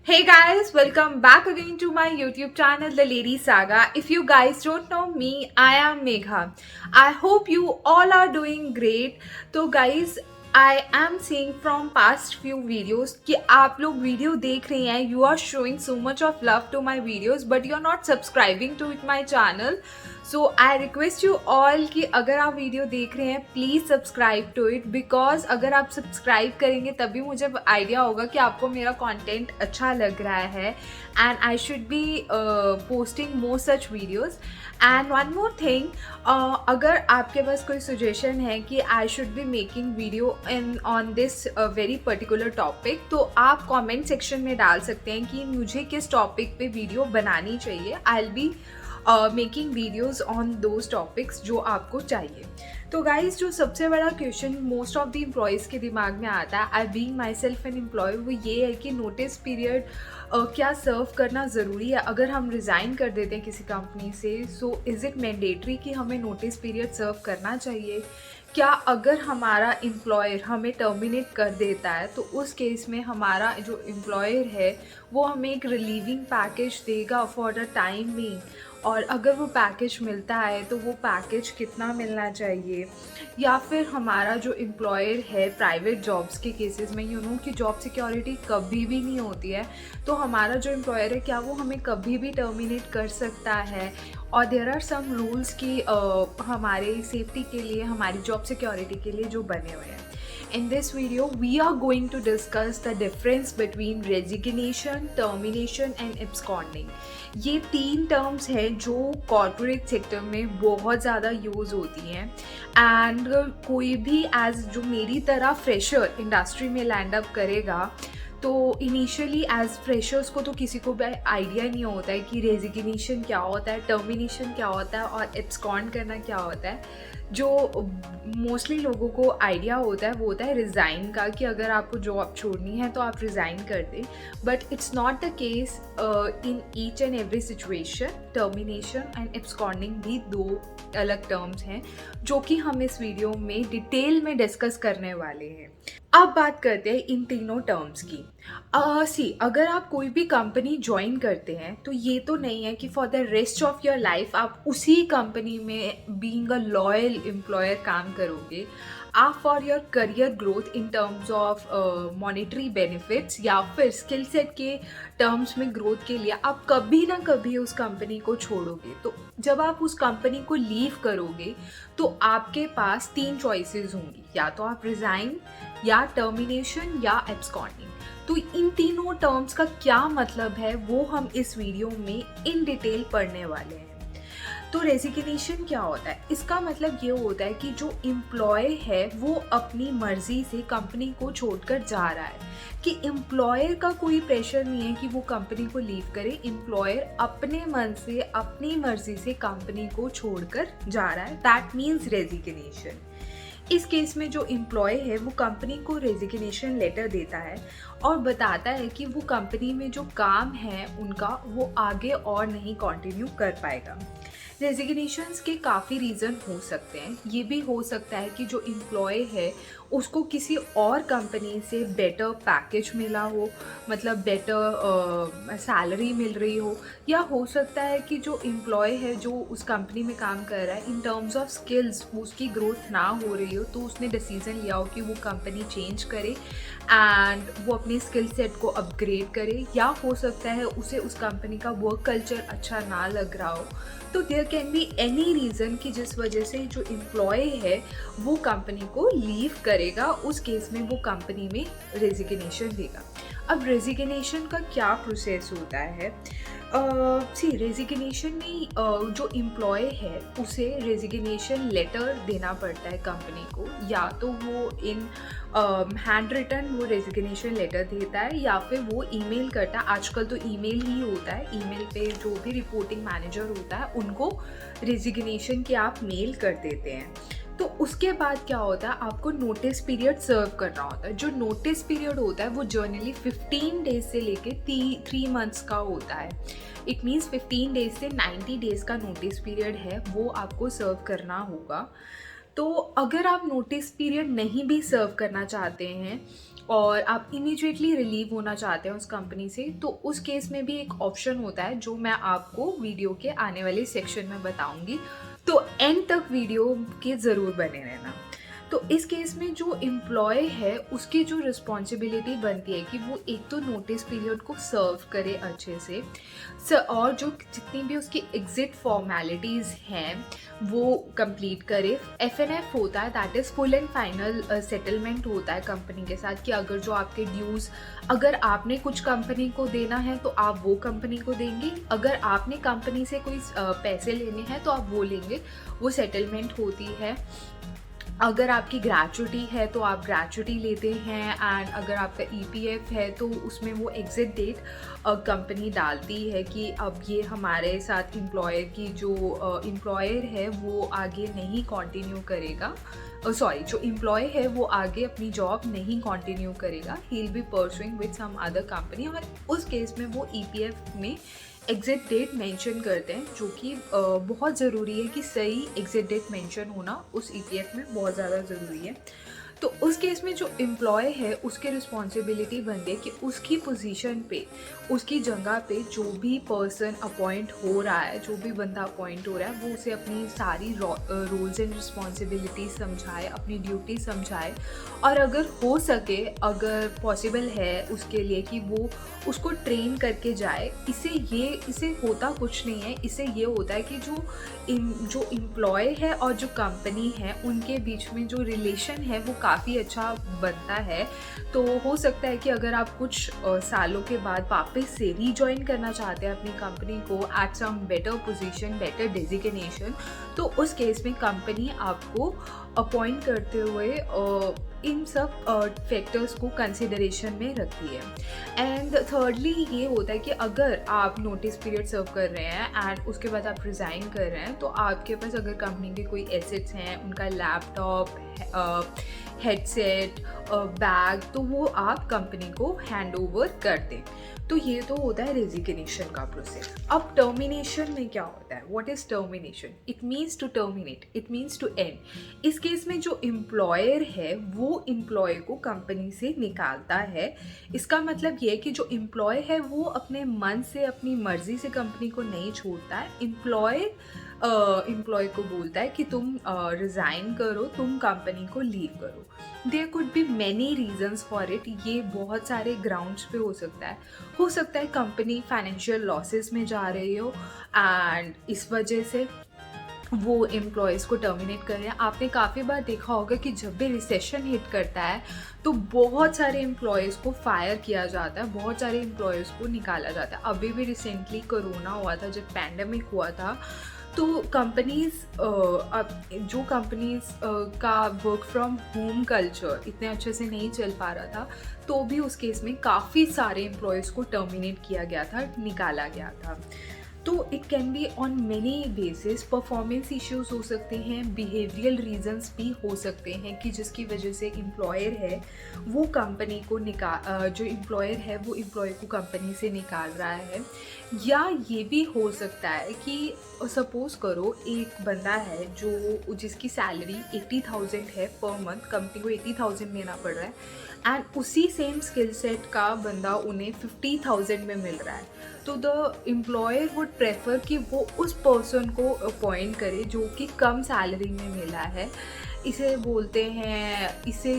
Hey guys, welcome back again to my YouTube channel, The Lady Saga. If you guys don't know me, I am Megha. I hope you all are doing great. तो guys, I am seeing from past few videos कि आप लोग video देख रहे हैं, you are showing so much of love to my videos, but you are not subscribing to my channel. So I request you all कि अगर आप video देख रहे हैं please subscribe to it, because अगर आप सब्सक्राइब करेंगे तभी मुझे आइडिया होगा कि आपको मेरा कंटेंट अच्छा लग रहा है and I should be posting more such videos. And one more thing, अगर आपके पास कोई सजेशन है कि I should be making video in on this very particular topic, तो आप कमेंट सेक्शन में डाल सकते हैं कि मुझे किस टॉपिक पे वीडियो बनानी चाहिए. I will be making videos on those topics जो आपको चाहिए. तो गाइज, जो सबसे बड़ा question most of the employees के दिमाग में आता है, I being myself an employee, वो ये है कि नोटिस पीरियड क्या सर्व करना ज़रूरी है. अगर हम रिज़ाइन कर देते हैं किसी कंपनी से, सो इज़ इट मैंडेटरी कि हमें नोटिस पीरियड सर्व करना चाहिए. क्या अगर हमारा एम्प्लॉयर हमें टर्मिनेट कर देता है तो उस केस में हमारा जो एम्प्लॉयर है वो हमें एक रिलीविंग पैकेज देगा फॉर द टाइम बीइंग, और अगर वो पैकेज मिलता है तो वो पैकेज कितना मिलना चाहिए. या फिर हमारा जो एम्प्लॉयर है प्राइवेट जॉब्स के केसेस में, यू नो कि जॉब सिक्योरिटी कभी भी नहीं होती है, तो हमारा जो एम्प्लॉयर है क्या वो हमें कभी भी टर्मिनेट कर सकता है. और देयर आर सम रूल्स कि हमारे सेफ्टी के लिए, हमारी जॉब सिक्योरिटी के लिए जो बने हुए हैं. In this video, we are going to discuss the difference between resignation, termination and absconding. ये तीन टर्म्स हैं जो कॉर्पोरेट सेक्टर में बहुत ज़्यादा यूज़ होती हैं. एंड कोई भी एज जो मेरी तरह फ्रेशर इंडस्ट्री में लैंड अप करेगा, तो इनिशियली एज फ्रेशर्स को तो किसी को भी आइडिया नहीं होता है कि रेजिग्नेशन क्या होता है, टर्मिनेशन क्या होता है और एब्सकॉन्ड करना क्या होता है. जो मोस्टली लोगों को आइडिया होता है वो होता है रिज़ाइन का, कि अगर आपको जॉब छोड़नी है तो आप रिज़ाइन कर दें. But it's not the case in each and every situation. Termination and absconding भी दो अलग टर्म्स हैं जो कि हम इस वीडियो में डिटेल में डिस्कस करने वाले हैं. अब बात करते हैं इन तीनों टर्म्स की. अगर आप कोई भी कंपनी ज्वाइन करते हैं तो ये तो नहीं है कि for the rest of your life आप उसी कंपनी में बीइंग अ लॉयल एम्प्लॉयर काम करोगे. आप for your career growth in terms of monetary benefits या फिर स्किल सेट के टर्म्स में ग्रोथ के लिए आप कभी ना कभी उस कंपनी को छोड़ोगे. तो जब आप उस कंपनी को लीव करोगे तो आपके पास तीन चॉइसेस होंगी, या तो आप रिज़ाइन, या टर्मिनेशन, या एब्सकॉन्डिंग. तो इन तीनों टर्म्स का क्या मतलब है वो हम इस वीडियो में इन डिटेल पढ़ने वाले हैं. तो रेजिग्नेशन क्या होता है? इसका मतलब ये होता है कि जो एम्प्लॉय है वो अपनी मर्जी से कंपनी को छोड़कर जा रहा है, कि एम्प्लॉयर का कोई प्रेशर नहीं है कि वो कंपनी को लीव करे. एम्प्लॉयर अपने मन से, अपनी मर्जी से कंपनी को छोड़कर जा रहा है. That means resignation. इस केस में जो एम्प्लॉय है वो कंपनी को रेजिग्नेशन लेटर देता है और बताता है कि वो कंपनी में जो काम है उनका वो आगे और नहीं कंटिन्यू कर पाएगा. रेजिग्नेशंस के काफ़ी रीज़न हो सकते हैं. ये भी हो सकता है कि जो एम्प्लॉय है उसको किसी और कंपनी से बेटर पैकेज मिला हो, मतलब बेटर सैलरी मिल रही हो. या हो सकता है कि जो एम्प्लॉय है जो उस कंपनी में काम कर रहा है, इन टर्म्स ऑफ स्किल्स उसकी ग्रोथ ना हो रही हो, तो उसने डिसीज़न लिया हो कि वो कंपनी चेंज करे एंड वो अपने स्किल सेट को अपग्रेड करे. या हो सकता है उसे उस कंपनी का वर्क कल्चर अच्छा ना लग रहा हो. तो there can be any reason कि जिस वजह से जो एम्प्लॉय है वो कंपनी को लीव करेगा. उस केस में वो कंपनी में रेजिग्नेशन देगा. अब रेजिग्नेशन का क्या प्रोसेस होता है? रेजिग्नेशन में जो एम्प्लॉय है उसे रेजिग्नेशन लेटर देना पड़ता है कंपनी को, या तो वो इन हैंड रिटन वो रेजिग्नेशन लेटर देता है या फिर वो ईमेल करता है. आजकल तो ईमेल ही होता है. ईमेल पे जो भी रिपोर्टिंग मैनेजर होता है उनको रेजिग्नेशन के आप मेल कर देते हैं. तो उसके बाद क्या होता है, आपको नोटिस पीरियड सर्व करना होता है. जो नोटिस पीरियड होता है वो जर्नली 15 डेज से लेके 3 मंथ्स का होता है. इट मीन्स 15 डेज से 90 डेज़ का नोटिस पीरियड है वो आपको सर्व करना होगा. तो अगर आप नोटिस पीरियड नहीं भी सर्व करना चाहते हैं और आप इमीडिएटली रिलीव होना चाहते हैं उस कंपनी से, तो उस केस में भी एक ऑप्शन होता है जो मैं आपको वीडियो के आने वाले सेक्शन में बताऊंगी। तो एंड तक वीडियो के ज़रूर बने रहना। तो इस केस में जो एम्प्लॉय है उसकी जो रिस्पॉन्सिबिलिटी बनती है कि वो एक तो नोटिस पीरियड को सर्व करे अच्छे से, और जो जितनी भी उसकी एग्जिट फॉर्मेलिटीज़ हैं वो कंप्लीट करे। FNF होता है, that is full and final settlement होता है कंपनी के साथ कि अगर जो आपके ड्यूज़, अगर आपने कुछ कंपनी को देना है तो आप वो कंपनी को देंगे, अगर आपने कंपनी से कोई पैसे लेने हैं तो आप वो लेंगे, वो सेटलमेंट होती है। अगर आपकी ग्रेचुटी है तो आप ग्रेचुटी लेते हैं, एंड अगर आपका EPF है तो उसमें वो एग्ज़िट डेट कंपनी डालती है कि अब ये हमारे साथ एम्प्लॉयर की जो एम्प्लॉयर है वो आगे नहीं कंटिन्यू करेगा, जो एम्प्लॉय है वो आगे अपनी जॉब नहीं कंटिन्यू करेगा, he will be pursuing with some other company. और उस केस में वो EPF में एग्ज़िट डेट मेंशन करते हैं, जो कि बहुत ज़रूरी है कि सही एग्ज़िट डेट मेंशन होना उस EPF में बहुत ज़्यादा ज़रूरी है। तो उस केस में जो एम्प्लॉय है उसकी रिस्पॉन्सिबिलिटी बनती है कि उसकी पोजीशन पे, उसकी जगह पे जो भी पर्सन अपॉइंट हो रहा है, जो भी बंदा अपॉइंट हो रहा है, वो उसे अपनी सारी रोल्स एंड रिस्पॉन्सिबिलिटी समझाए, अपनी ड्यूटी समझाए, और अगर हो सके, अगर पॉसिबल है उसके लिए कि वो उसको ट्रेन करके जाए। इसे होता कुछ नहीं है, इससे ये होता है कि जो एम्प्लॉय है और जो कंपनी है उनके बीच में जो रिलेशन है वो काफ़ी अच्छा बनता है। तो हो सकता है कि अगर आप कुछ सालों के बाद वापस से रीजॉइन करना चाहते हैं अपनी कंपनी को at some better position, better designation, तो उस केस में कंपनी आपको अपॉइंट करते हुए इन सब फैक्टर्स को कंसिडरेशन में रखती है। एंड थर्डली ये होता है कि अगर आप नोटिस पीरियड सर्व कर रहे हैं एंड उसके बाद आप रिज़ाइन कर रहे हैं, तो आपके पास अगर कंपनी के कोई एसेट्स हैं, उनका लैपटॉप, हेडसेट, बैग, तो वो आप कंपनी को हैंड ओवर कर दें। तो ये तो होता है रेजिग्नेशन का प्रोसेस। अब टर्मिनेशन में क्या होता है? What is termination? It means to terminate, it means to end. इस केस में जो एम्प्लॉयर है वो एम्प्लॉय को कंपनी से निकालता है। इसका मतलब ये है कि जो एम्प्लॉय है वो अपने मन से, अपनी मर्जी से कंपनी को नहीं छोड़ता है। एम्प्लॉय को बोलता है कि तुम रिज़ाइन करो, तुम कंपनी को लीव करो। There could be many reasons for it. ये बहुत सारे ग्राउंड्स पे हो सकता है कंपनी फाइनेंशियल लॉसेस में जा रही हो एंड इस वजह से वो एम्प्लॉयज़ को टर्मिनेट कर रहे हैं। आपने काफ़ी बार देखा होगा कि जब भी रिसेशन हिट करता है तो बहुत सारे एम्प्लॉयज़ को फायर किया जाता है, बहुत सारे एम्प्लॉयज़ को निकाला जाता है। अभी भी रिसेंटली कोरोना हुआ था, जब पैंडेमिक हुआ था, तो जो कंपनीज़ का वर्क फ्रॉम होम कल्चर इतने अच्छे से नहीं चल पा रहा था, तो भी उस केस में काफ़ी सारे एम्प्लॉयज़ को टर्मिनेट किया गया था, निकाला गया था। तो it can be on many basis. Performance issues हो सकते हैं, बिहेवियरल रीजंस भी हो सकते हैं कि जिसकी वजह से एम्प्लॉयर है वो कंपनी को जो एम्प्लॉयर है वो एम्प्लॉय को कंपनी से निकाल रहा है। या ये भी हो सकता है कि सपोज़ करो एक बंदा है जिसकी सैलरी 80,000 है पर मंथ, कंपनी को 80,000 देना पड़ रहा है, एंड उसी सेम स्किल सेट का बंदा उन्हें 50,000 में मिल रहा है। तो द एम्प्लॉयर वुड प्रेफर कि वो उस पर्सन को अपॉइंट करे जो कि कम सैलरी में मिला है। इसे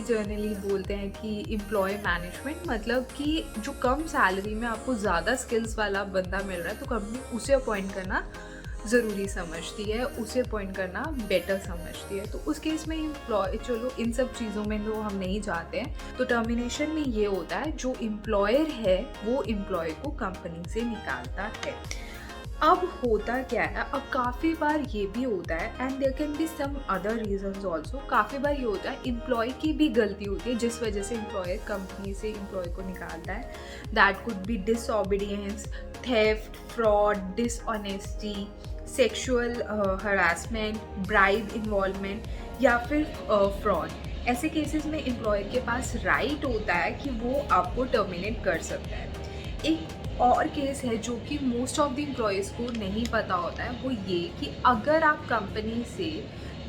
जनरली बोलते हैं कि एम्प्लॉय मैनेजमेंट, मतलब कि जो कम सैलरी में आपको ज़्यादा स्किल्स वाला बंदा मिल रहा है तो कंपनी उसे अपॉइंट करना ज़रूरी समझती है, उसे अपॉइंट करना बेटर समझती है। तो उस केस में चलो इन सब चीज़ों में तो हम नहीं जाते हैं। तो टर्मिनेशन में ये होता है जो एम्प्लॉयर है वो एम्प्लॉय को कंपनी से निकालता है। अब होता क्या है, अब काफ़ी बार ये भी होता है, and there can be some other reasons also. काफ़ी बार ये होता है एम्प्लॉय की भी गलती होती है जिस वजह से एम्प्लॉयर कंपनी से एम्प्लॉय को निकालता है। That could be disobedience, theft, fraud, dishonesty, sexual harassment, bribe involvement या फिर फ्रॉड। ऐसे केसेस में एम्प्लॉयर के पास राइट होता है कि वो आपको टर्मिनेट कर सकता है। एक और केस है जो कि मोस्ट ऑफ द एम्प्लॉयज़ को नहीं पता होता है, वो ये कि अगर आप कंपनी से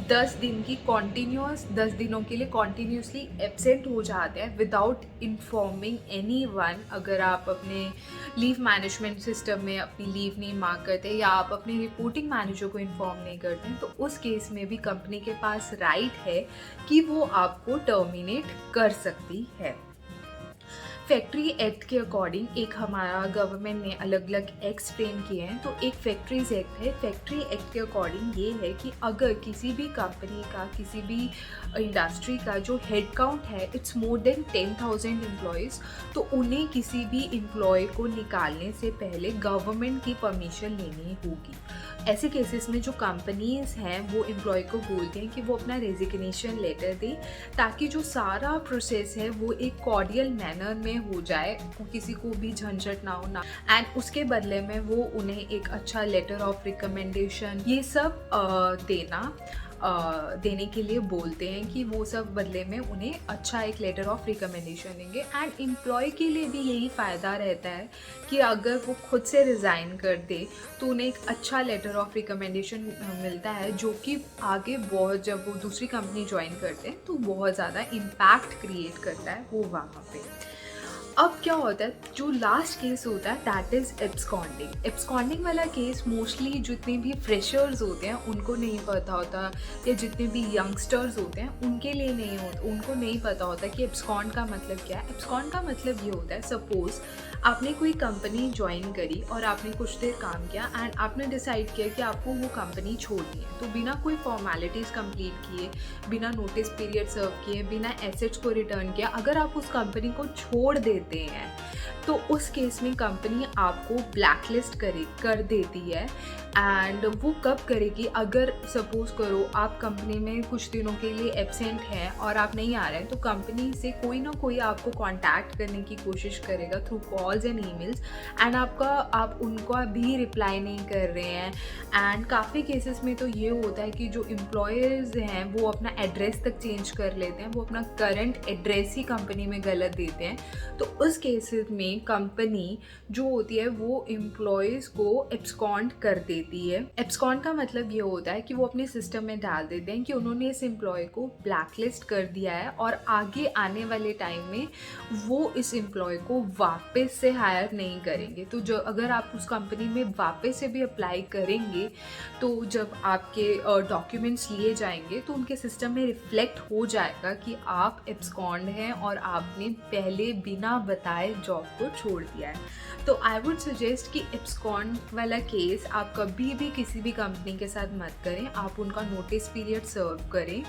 10 दिन की कॉन्टीन्यूस 10 दिनों के लिए कॉन्टीन्यूसली एब्सेंट हो जाते हैं विदाउट इन्फॉर्मिंग एनीवन। अगर आप अपने लीव मैनेजमेंट सिस्टम में अपनी लीव नहीं मार्क करते या आप अपने रिपोर्टिंग मैनेजर को इन्फॉर्म नहीं करते हैं, तो उस केस में भी कंपनी के पास राइट है कि वो आपको टर्मिनेट कर सकती है। फैक्ट्री एक्ट के अकॉर्डिंग एक हमारा गवर्नमेंट ने अलग अलग एक्ट्स फ्रेम किए हैं। तो एक फैक्ट्रीज एक्ट है। फैक्ट्री एक्ट के अकॉर्डिंग ये है कि अगर किसी भी कंपनी का, किसी भी इंडस्ट्री का जो हेड काउंट है इट्स मोर देन 10,000 एम्प्लॉयज़, तो उन्हें किसी भी एम्प्लॉय को निकालने से पहले गवर्नमेंट की परमिशन लेनी होगी। ऐसे केसेस में जो कंपनीज हैं वो एम्प्लॉय को बोलते हैं कि वो अपना रेजिग्नेशन लेटर दे, ताकि जो सारा प्रोसेस है वो एक कॉर्डियल मैनर में हो जाए, किसी को भी झंझट ना हो ना। एंड उसके बदले में वो उन्हें एक अच्छा लेटर ऑफ रिकमेंडेशन ये सब देने के लिए बोलते हैं कि वो सब बदले में उन्हें अच्छा एक लेटर ऑफ रिकमेंडेशन देंगे। एंड एम्प्लॉय के लिए भी यही फ़ायदा रहता है कि अगर वो खुद से रिज़ाइन कर दे तो उन्हें एक अच्छा लेटर ऑफ रिकमेंडेशन मिलता है, जो कि आगे बहुत, जब वो दूसरी कंपनी ज्वाइन करते हैं तो बहुत ज़्यादा इम्पैक्ट क्रिएट करता है वो वहाँ पे। अब क्या होता है, जो लास्ट केस होता है दैट इज़ एब्सकॉन्डिंग। एब्सकॉन्डिंग वाला केस मोस्टली जितने भी फ्रेशर्स होते हैं उनको नहीं पता होता, या जितने भी यंगस्टर्स होते हैं उनके लिए नहीं होता, उनको नहीं पता होता कि एब्सकॉन्ड का मतलब क्या है। एब्सकॉन्ड का मतलब ये होता है, सपोज़ आपने कोई कंपनी ज्वाइन करी और आपने कुछ देर काम किया एंड आपने डिसाइड किया कि आपको वो कंपनी छोड़नी है, तो बिना कोई फॉर्मेलिटीज़ कंप्लीट किए, बिना नोटिस पीरियड सर्व किए, बिना एसेट्स को रिटर्न किया अगर आप उस कंपनी को छोड़ देते हैं, तो उस केस में कंपनी आपको ब्लैकलिस्ट कर देती है। एंड वो कब करेगी, अगर सपोज करो आप कंपनी में कुछ दिनों के लिए एब्सेंट हैं और आप नहीं आ रहे हैं, तो कंपनी से कोई ना कोई आपको कांटेक्ट करने की कोशिश करेगा through calls and emails, and आप उनका भी रिप्लाई नहीं कर रहे हैं। एंड काफ़ी केसेस में तो ये होता है कि जो एम्प्लॉयर्स हैं वो अपना एड्रेस तक चेंज कर लेते हैं, वो अपना करंट एड्रेस ही कंपनी में गलत देते हैं। तो उस केसेस में कंपनी जो होती है वो एम्प्लॉयज़ को एब्सकॉन्ड कर देती है। एब्सकॉन्ड का मतलब ये होता है कि वो अपने सिस्टम में डाल देते हैं कि उन्होंने इस एम्प्लॉय को ब्लैकलिस्ट कर दिया है और आगे आने वाले टाइम में वो इस एम्प्लॉय को वापस से हायर नहीं करेंगे। तो जो अगर आप उस कंपनी में वापस से भी अप्लाई करेंगे, तो जब आपके डॉक्यूमेंट्स लिए जाएंगे तो उनके सिस्टम में रिफ्लेक्ट हो जाएगा कि आप एब्सकॉन्ड हैं और आपने पहले बिना बताए जॉब को छोड़ दिया है। तो आई वुड सजेस्ट कि एब्सकॉन्ड वाला केस आप कभी भी किसी भी कंपनी के साथ मत करें, आप उनका नोटिस पीरियड सर्व करें।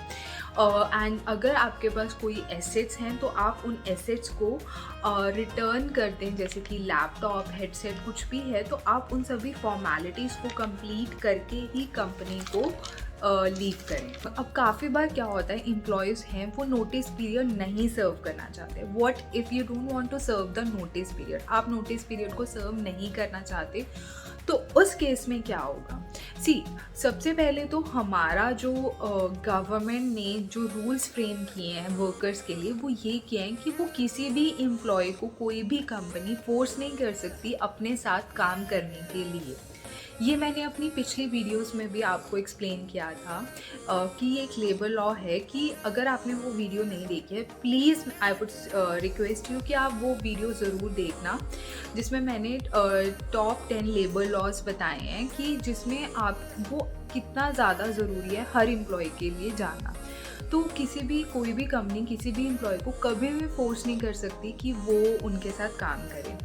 एंड अगर आपके पास कोई एसेट्स हैं तो आप उन एसेट्स को रिटर्न कर दें, जैसे कि लैपटॉप, हेडसेट कुछ भी है, तो आप उन सभी फॉर्मेलिटीज़ को कंप्लीट करके ही कंपनी को लीव करें। अब काफ़ी बार क्या होता है, एम्प्लॉयज़ हैं वो नोटिस पीरियड नहीं सर्व करना चाहते। What if you don't want to serve the notice period, आप नोटिस पीरियड को सर्व नहीं करना चाहते, तो उस केस में क्या होगा। सबसे पहले तो हमारा जो गवर्नमेंट ने जो रूल्स फ्रेम किए हैं वर्कर्स के लिए, वो ये किए हैं कि वो किसी भी एम्प्लॉय को कोई भी कंपनी फोर्स नहीं कर सकती अपने साथ काम करने के लिए। ये मैंने अपनी पिछली वीडियोस में भी आपको एक्सप्लेन किया था कि ये एक लेबर लॉ है, कि अगर आपने वो वीडियो नहीं देखी है, please I would request you कि आप वो वीडियो ज़रूर देखना, जिसमें मैंने टॉप 10 लेबर लॉज बताए हैं कि जिसमें आप वो कितना ज़्यादा ज़रूरी है हर एम्प्लॉय के लिए जानना। तो कोई भी कंपनी किसी भी एम्प्लॉय को कभी भी फोर्स नहीं कर सकती कि वो उनके साथ काम करे।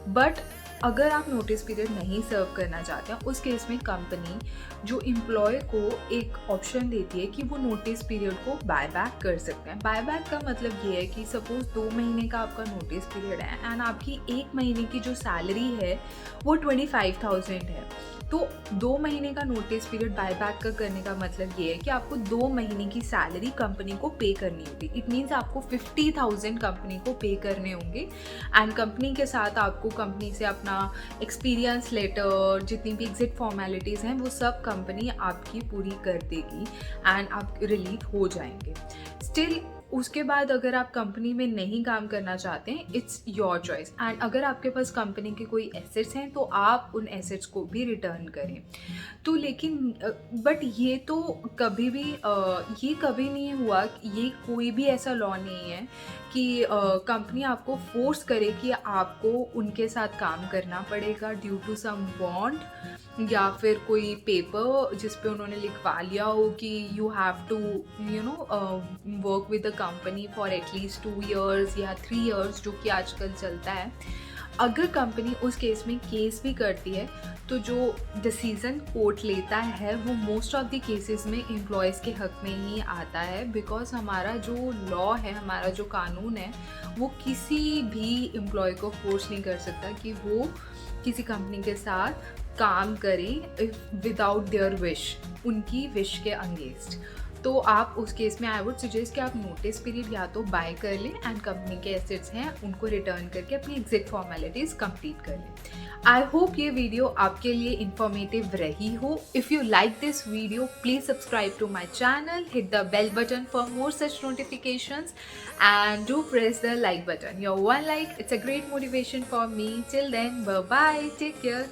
बट अगर आप नोटिस पीरियड नहीं सर्व करना चाहते हैं, उस केस में कंपनी जो एम्प्लॉय को एक ऑप्शन देती है कि वो नोटिस पीरियड को बाय बैक कर सकते हैं। बाय बैक का मतलब ये है कि सपोज़ 2 महीने का आपका नोटिस पीरियड है एंड आपकी 1 महीने की जो सैलरी है वो 25,000 है, तो 2 महीने का नोटिस पीरियड बाय बैक का करने का मतलब ये है कि आपको 2 महीने की सैलरी कंपनी को पे करनी होगी। इट मीन्स आपको 50,000 कंपनी को पे करने होंगे, एंड कंपनी के साथ आपको कंपनी से अपना एक्सपीरियंस लेटर, जितनी भी एग्जिट फॉर्मेलिटीज़ हैं, वो सब कंपनी आपकी पूरी कर देगी एंड आप रिलीव हो जाएंगे। स्टिल उसके बाद अगर आप कंपनी में नहीं काम करना चाहते हैं, इट्स योर चॉइस। एंड अगर आपके पास कंपनी के कोई एसेट्स हैं तो आप उन एसेट्स को भी रिटर्न करें। तो लेकिन बट ये तो कभी भी ये कभी नहीं हुआ, ये कोई भी ऐसा लॉ नहीं है कि कंपनी आपको फोर्स करे कि आपको उनके साथ काम करना पड़ेगा ड्यू टू सम बॉन्ड, या फिर कोई पेपर जिस पे उन्होंने लिखवा लिया हो कि you have to work with the company for at least 2 years या 3 years, जो कि आजकल चलता है। अगर कंपनी उस केस में केस भी करती है तो जो डिसीज़न कोर्ट लेता है वो मोस्ट ऑफ द केसेस में एम्प्लॉयज़ के हक में ही आता है, बिकॉज हमारा जो लॉ है, हमारा जो कानून है, वो किसी भी एम्प्लॉय को फोर्स नहीं कर सकता कि वो किसी कंपनी के साथ काम करें विदाउट देयर विश, उनकी विश के अगेंस्ट। तो आप उस केस में आई वुड सजेस्ट कि आप नोटिस पीरियड या तो बाय कर लें एंड कंपनी के एसेट्स हैं उनको रिटर्न करके अपनी एग्जिट फॉर्मेलिटीज़ कंप्लीट कर लें। आई होप ये वीडियो आपके लिए इंफॉर्मेटिव रही हो। If you like this video please subscribe to my channel, hit the bell button for more such notifications, and do press the like button. Your one like, it's a great motivation for me. Till then, bye bye, take care.